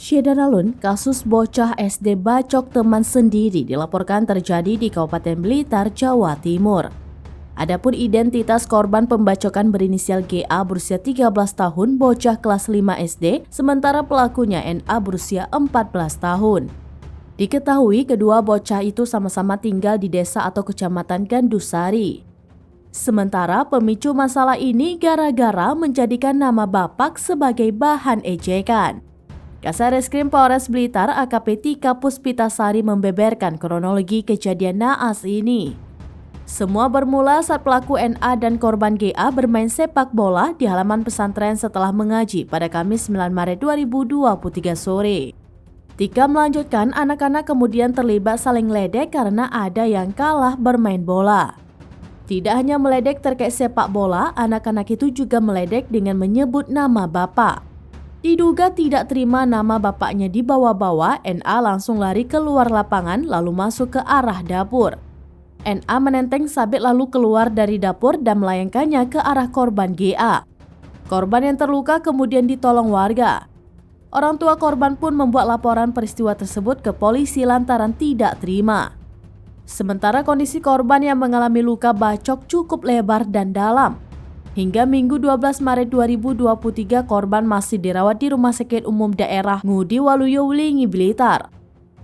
Syedaralun, kasus bocah SD bacok teman sendiri dilaporkan terjadi di Kabupaten Blitar, Jawa Timur. Adapun identitas korban pembacokan berinisial GA berusia 13 tahun, bocah kelas 5 SD, sementara pelakunya NA berusia 14 tahun. Diketahui kedua bocah itu sama-sama tinggal di desa atau kecamatan Gandusari. Sementara pemicu masalah ini gara-gara menjadikan nama bapak sebagai bahan ejekan. Kasareskrim Polres Blitar AKP Tika Puspitasari membeberkan kronologi kejadian naas ini. Semua bermula saat pelaku NA dan korban GA bermain sepak bola di halaman pesantren setelah mengaji pada Kamis 9 Maret 2023 sore. Tika melanjutkan anak-anak kemudian terlibat saling ledek karena ada yang kalah bermain bola. Tidak hanya meledek terkait sepak bola, anak-anak itu juga meledek dengan menyebut nama bapak. Diduga tidak terima nama bapaknya dibawa-bawa, NA langsung lari keluar lapangan lalu masuk ke arah dapur. NA menenteng sabit lalu keluar dari dapur dan melayangkannya ke arah korban GA. Korban yang terluka kemudian ditolong warga. Orang tua korban pun membuat laporan peristiwa tersebut ke polisi lantaran tidak terima. Sementara kondisi korban yang mengalami luka bacok cukup lebar dan dalam. Hingga Minggu 12 Maret 2023 korban masih dirawat di Rumah Sakit Umum Daerah Ngudi Waluyo Wulingi Blitar.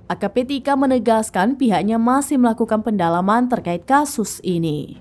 AKP Tika menegaskan pihaknya masih melakukan pendalaman terkait kasus ini.